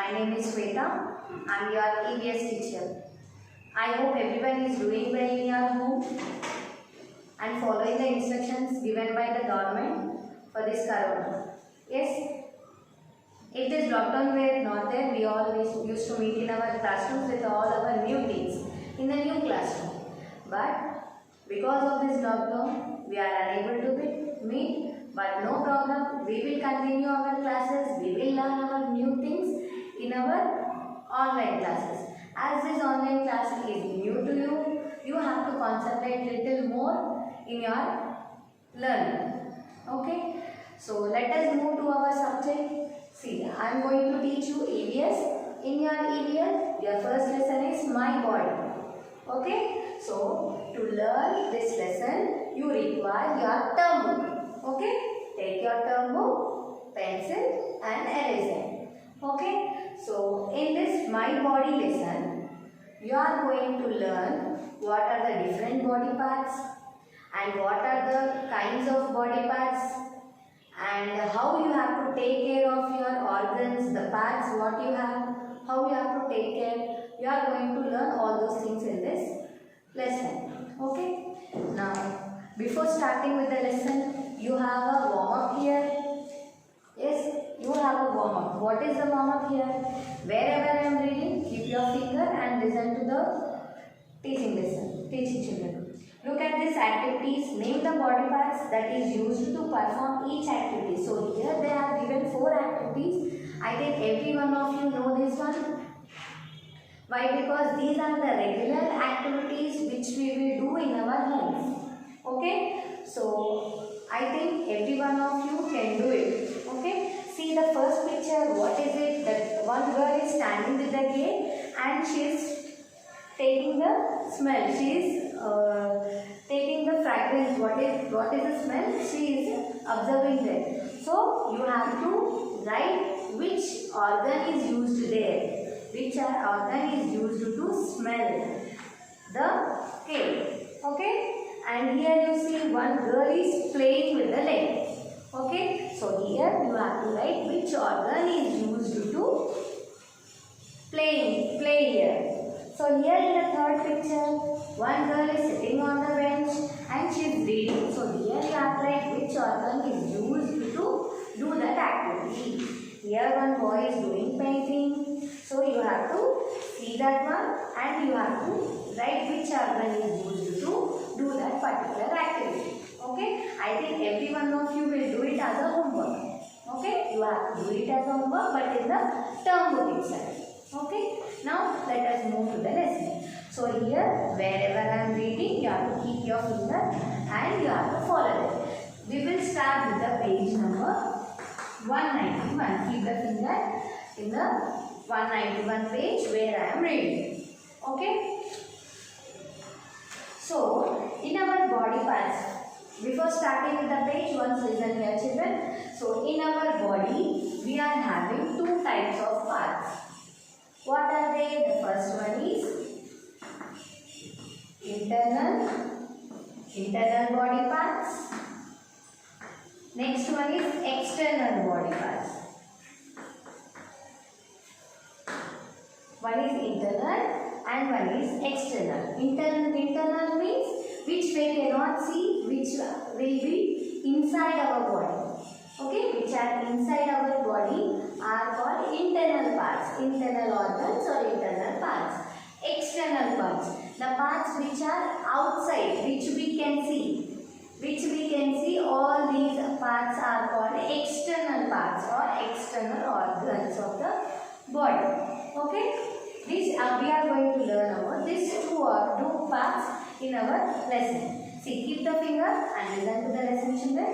My name is Shweta. I am your EVS teacher. I hope everyone is doing well in your home and following the instructions given by the government for this corona. Yes, if this lockdown were not there, we all used to meet in our classrooms with all our new teams in the new classroom. But because of this lockdown, we are unable to meet. But no problem, we will continue our classes, we will learn our new things in our online classes. As this online class is new to you, you have to concentrate little more in your learning. Okay, so let us move to our subject. See, I am going to teach you EVS. In your EVS, your first lesson is my body. Okay, so to learn this lesson, you require your term book. Okay, take your term book, pencil and eraser. Okay, so in this my body lesson, you are going to learn what are the different body parts and what are the kinds of body parts and how you have to take care of your organs, the parts what you have, how you have to take care. You are going to learn all those things in this lesson. Okay, now before starting with the lesson, you have a warm up here. Yes, you have a warm up. What is the warm up here? Wherever I am reading, keep your finger and listen to the teaching lesson. Teaching children. Look at these activities. Name the body parts that is used to perform each activity. So here they have given 4 activities. I think every one of you know this one. Why? Because these are the regular activities which we will do in our homes. Okay? So I think every one of you can do it. Okay? See the first picture. What is it? That one girl is standing with the gate and she is taking the smell. She is taking the fragrance. What is the smell? She is observing that. So you have to write which organ is used there. Which organ is used to smell the cake. Okay? And here you see one girl is playing with the leg. Okay? So here you have to write which organ is used to play here. So here in the third picture, one girl is sitting on the bench and she is reading. So here you have to write which organ is used to do that activity. Here one boy is doing painting. So you have to see that one and you have to write which organ is used to do that particular activity. Okay? I think every one of you will do it as a homework. Okay? You have to do it as a homework but in the term book itself. Okay? Now let us move to the lesson. So here wherever I am reading you have to keep your finger and you have to follow it. We will start with the page number 191. Keep the finger in the 191 page where I am reading. Okay? So, in our body parts, before starting with the page, once listen here children. So, in our body, we are having 2 types of parts. What are they? The first one is internal body parts. Next one is external body parts. One is internal and one is external. Internal means which we cannot see, which will be inside our body. Okay, which are inside our body are called internal parts, internal organs or internal parts. External parts, the parts which are outside, which we can see. All these parts are called external parts or external organs of the body. Okay? This we are going to learn about these two parts in our lesson. See, keep the finger and listen to the lesson children.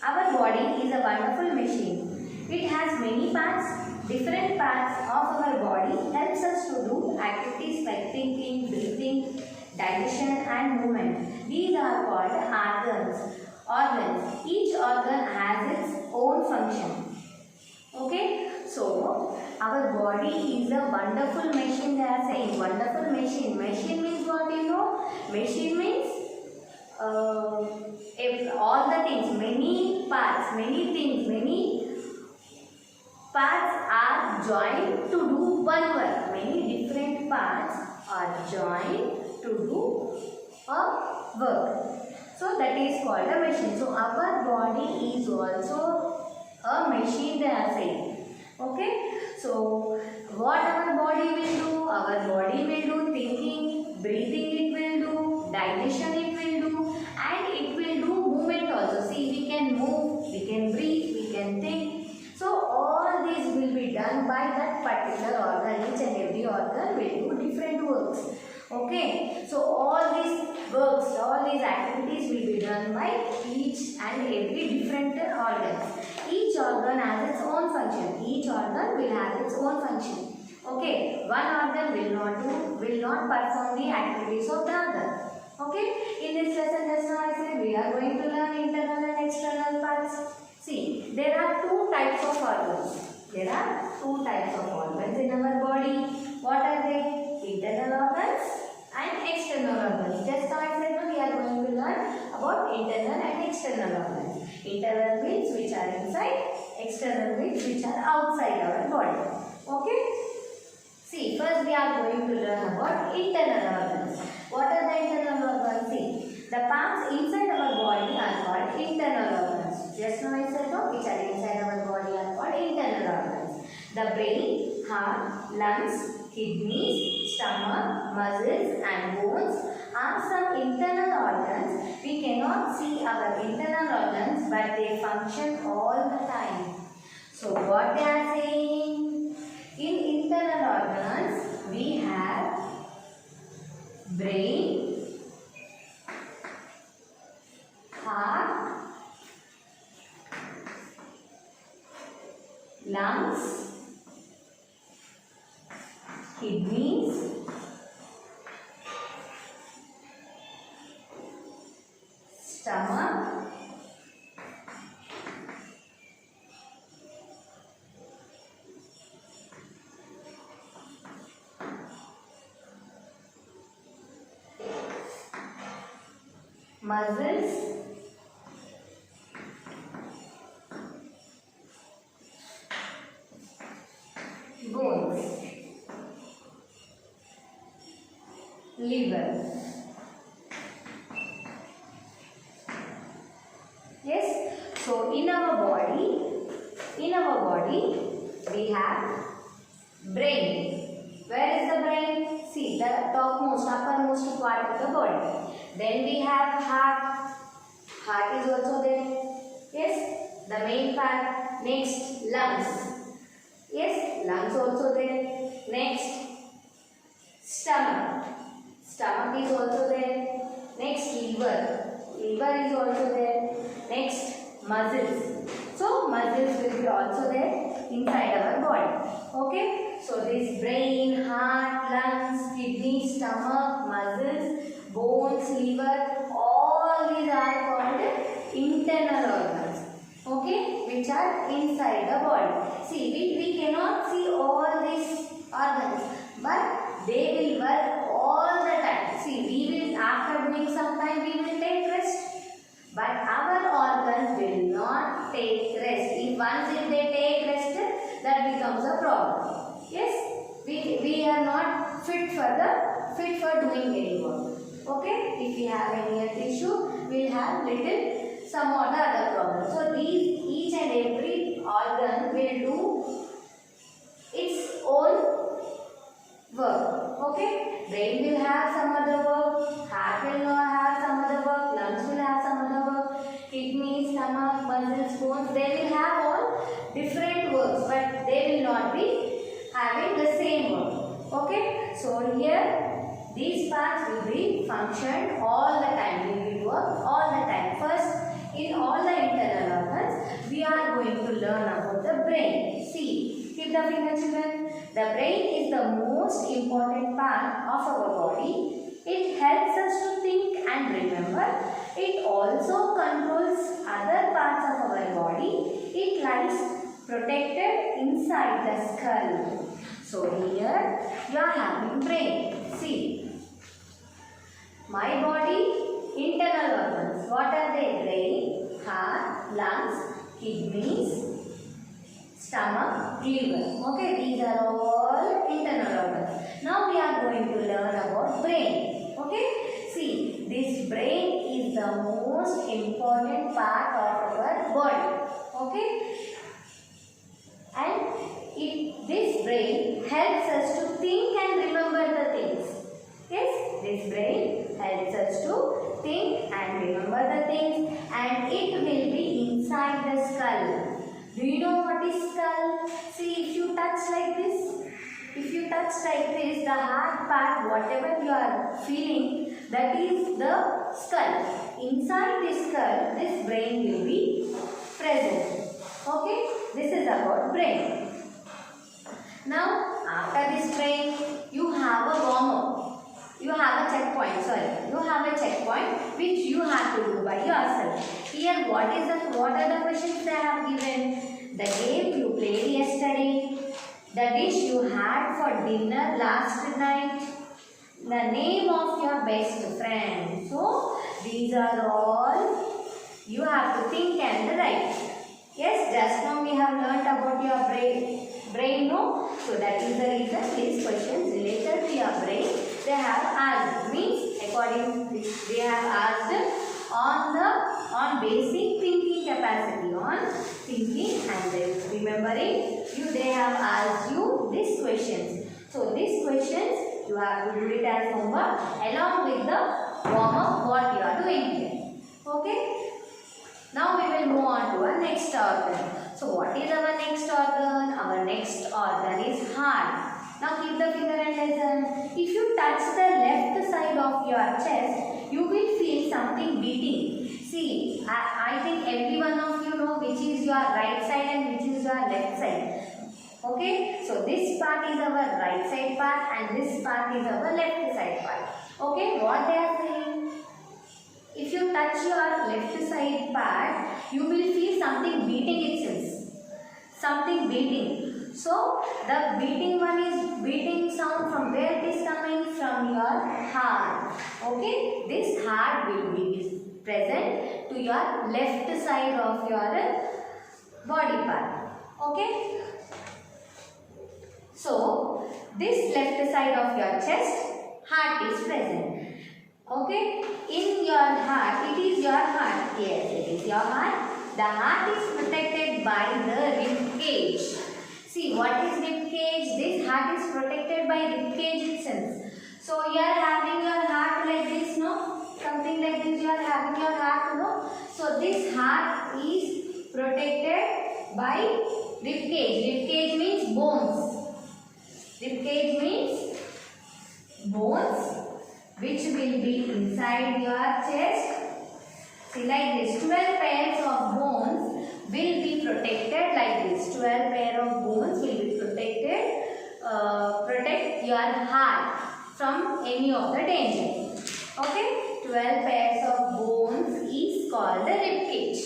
Our body is a wonderful machine. It has many parts. Different parts of our body helps us to do activities like thinking, breathing, digestion and movement. These are called organs. Each organ has its own function. Okay? So, our body is a wonderful machine. They are saying wonderful machine. Machine means what you know? Machine means if all the things, many parts, many things, many parts are joined to do one work. Many different parts are joined to do a work. So that is called a machine. So our body is also a machine, they are saying. Okay. So what our body will do? Our body will do thinking, breathing it will do, digestion it will do, and it will do movement also. See, we can move, we can breathe, we can think. So all these will be done by that particular organ. Each and every organ will do different works. Okay. So all these works, all these activities will be done by each and every different organs. Each organ has its own function. Each organ will have its own function. Okay. One organ will not perform the activities of the other. Okay. In this lesson, just now I said we are going to learn internal and external parts. See, there are two types of organs. There are two types of organs in our body. What are they? Internal organs and external organs. Just now I said we are going to learn about internal and external organs. Internal means which are inside, external means which are outside our body. Okay? See, first we are going to learn about internal organs. What are the internal organs? See, the parts inside our body are called internal organs. Just now I said which are inside our body are called internal organs. The brain, heart, lungs, kidneys, stomach, muscles and bones are some internal organs. We cannot see our internal organs, but they function all the time. So what they are saying? In internal organs, we have brain, heart, lungs, kidneys, stomach, muscles, bones, liver. Yes. So in our body we have brain. Where is the brain? See, the topmost, uppermost part of the body. Then we have heart. Heart is also there. Yes, the main part. Next, lungs. Yes, lungs also there. Next, stomach. Stomach is also there. Next, liver. Liver is also there. Next, muscles. So, muscles will be also there inside our body. Okay. So, this brain, heart, lungs, kidney, stomach, muscles, bones, liver, all these are called internal organs. Okay. Which are inside the body. See, we cannot see all these organs, but they will work all the time. See, we will, after doing some time, we will take rest. But our organs will not take rest. If they take rest, that becomes a problem. Yes, we are not fit for doing any work. Okay, if we have any health issue, we will have some other problem. So each and every organ will do its own work. Okay, brain will have some other work, heart will not have some other work, lungs will have some other work, kidneys, stomach, muscles, bones, they will have all different works, but they will not be having the same work. Okay, so here these parts will be functioned all the time, we will work all the time. First, in all the internal organs, we are going to learn about the brain. See, keep the finger, children. The brain is the most important part of our body. It helps us to think and remember. It also controls other parts of our body. It lies protected inside the skull. So here you are having brain. See, my body, internal organs. What are they? Brain, heart, lungs, kidneys, stomach, liver. Okay, these are all internal organs. Now we are going to learn about brain. Okay, see, this brain is the most important part of our body. Okay, and this brain helps us to think and remember the things. Yes, this brain helps us to think and remember the things, and it will be inside the skull. Do you know what is skull? See, if you touch like this, the hard part, whatever you are feeling, that is the skull. Inside this skull, this brain will be present. Okay, this is about brain. Now, after this brain, you have a warm-up. You have a checkpoint which you have to do by yourself. Here, what are the questions they have given? The game you played yesterday, the dish you had for dinner last night, the name of your best friend. So, these are all you have to think and write. Yes, just now we have learnt about your brain, no? So that is the reason these questions related to your brain they have asked. Means according they have asked on basic thinking capacity, on thinking and remembering. They have asked you these questions. So these questions you have to do it as homework along with the warm-up what you are doing here. Okay. Now we will move on to our next organ. So what is our next organ? Our next organ is heart. Now keep the finger and listen. If you touch the left side of your chest, you will feel something beating. See, I think every one of you know which is your right side and which is your left side. Okay, so this part is our right side part and this part is our left side part. Okay, what they are saying? If you touch your left side part, you will feel something beating itself. Something beating. So, the beating sound from where it is coming? From your heart. Okay? This heart will be present to your left side of your body part. Okay? So, this left side of your chest, heart is present. Okay, in your heart, it is your heart. Yes, it is your heart. The heart is protected by the rib cage. See, what is rib cage? This heart is protected by rib cage itself. So, you are having your heart like this, no? Something like this, you are having your heart, no? So, this heart is protected by rib cage. Rib cage means bones. Rib cage means bones, which will be inside your chest. See, like this, 12 pairs of bones will be protected like this. 12 pair of bones will be protect your heart from any of the danger. Okay, 12 pairs of bones is called the rib cage.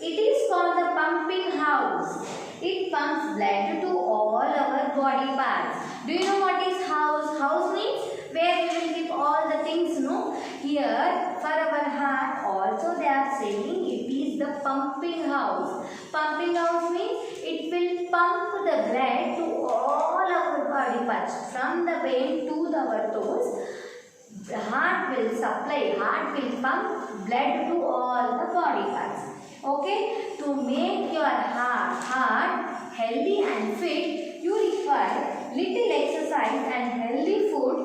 It is called the pumping house. It pumps blood to all our body parts. Do you know what is house? House means where we will keep all the things, no? Here, for our heart, also they are saying it is the pumping house. Pumping house means it will pump the blood to all our body parts. From the vein to our toes, the heart will pump blood to all the body parts. Okay, to make your heart healthy and fit, you require little exercise and healthy food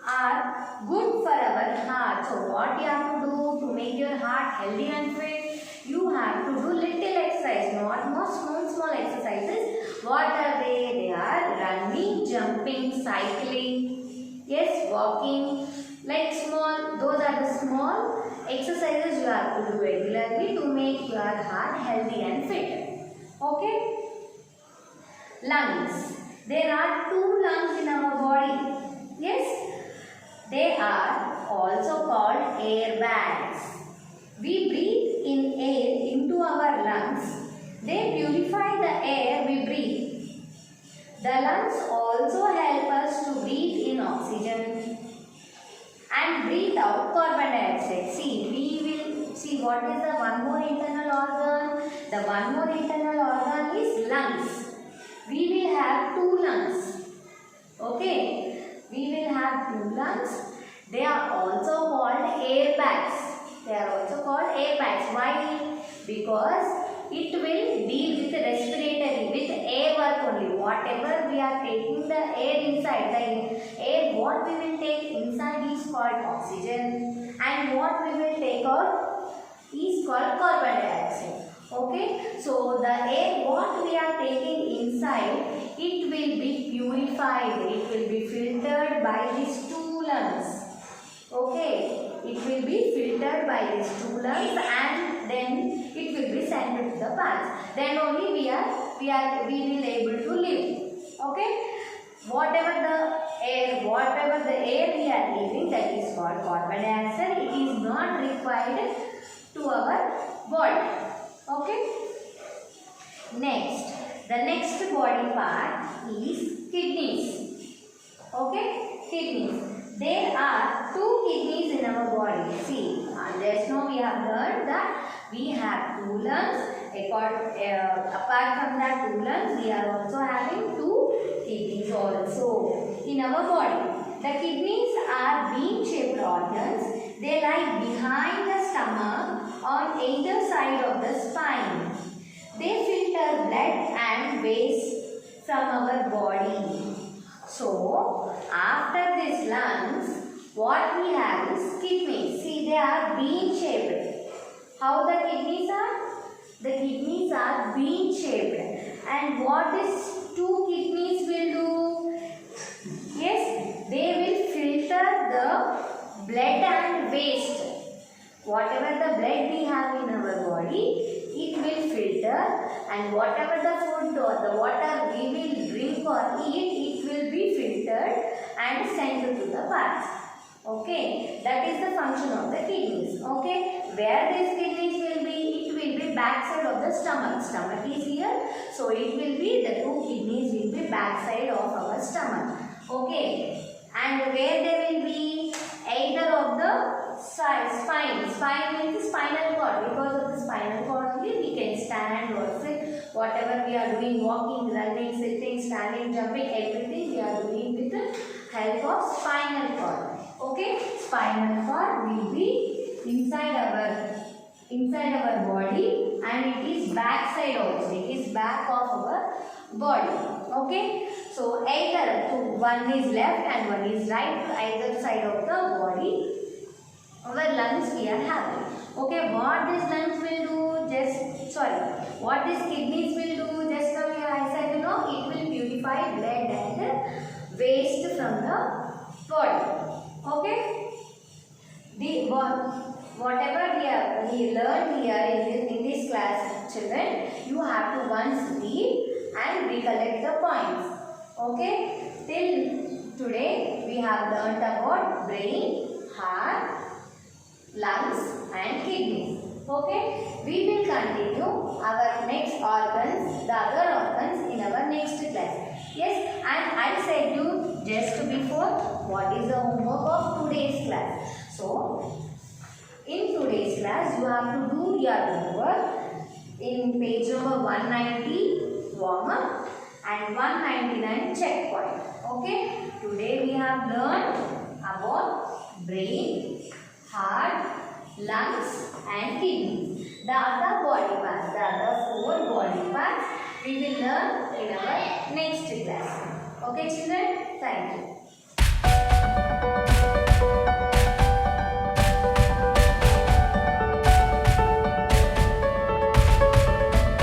are good for our heart. So what you have to do to make your heart healthy and fit? You have to do little exercise, not small exercises. What are they? They are running, jumping, cycling, yes, walking, like small, those are the small exercises you have to do regularly to make your heart healthy and fit. Okay? Lungs. There are 2 lungs in our body. Yes? They are also called air bags. We breathe in air into our lungs. They purify the air we breathe. The lungs also help us to breathe in oxygen and breathe out carbon dioxide. See, we will see what is the one more internal organ. the one more internal organ is lungs. We will have 2 lungs. Okay, we will have 2 lungs. They are also called air bags. They are also called air bags. Why? Because it will deal with respiratory, with air work only. Whatever we are taking the air inside, the air what we will take inside is called oxygen, and what we will take out is called carbon dioxide. Okay, so the air what we are taking inside, it will be purified, it will be filtered by these 2 lungs. Okay, it will be filtered by these 2 lungs, and then it will be sent to the parts. Then only we will able to live. Okay, whatever the air we are living, that is called carbon dioxide. It is not required to our body. Okay. Next, the next body part is kidneys. Okay, kidneys. There are 2 kidneys in our body. See, just now we have learned that we have 2 lungs. Apart from that 2 lungs, we are also having 2 kidneys also in our body. The kidneys are bean-shaped organs. They lie behind the stomach on either side of the spine. They filter blood and waste from our body. So, after these lungs, what we have is kidneys. See, they are bean-shaped. How the kidneys are? The kidneys are bean-shaped. And what these 2 kidneys will do? Yes, they will filter the blood and waste. Whatever the blood we have in our body, it will filter, and whatever the food or the water we will drink or eat, it will be filtered and sent to the parts. Okay, that is the function of the kidneys. Okay, where these kidneys will be? It will be backside of the stomach. Stomach is here, so it will be the 2 kidneys will be backside of our stomach. Okay, and where they will be? Either of the spine. Spine means spinal cord. Because of the spinal cord only we can stand or sit. Whatever we are doing, walking, running, sitting, standing, jumping, everything we are doing with the help of spinal cord. Okay, spinal cord will be inside our body, and it is back side also. It is back of our body. Okay, so either one is left and one is right, either side of the body. Our lungs we are having. Okay, what these lungs will do? What these kidneys will do? Just now I said, it will purify blood and waste from the body. Okay. Whatever we learned here in this class, children, you have to once read and recollect the points. Okay. Till today we have learnt about brain, heart, lungs and kidneys. Okay, we will continue our next organs, the other organs in our next class. Yes, and I said you just before what is the homework of today's class. So, in today's class you have to do your homework in page number 190 warm up and 199 checkpoint. Okay, today we have learned about brain, heart, lungs and kidneys. The other body parts, the other 4 body parts we will learn in our next class. Okay children, thank you.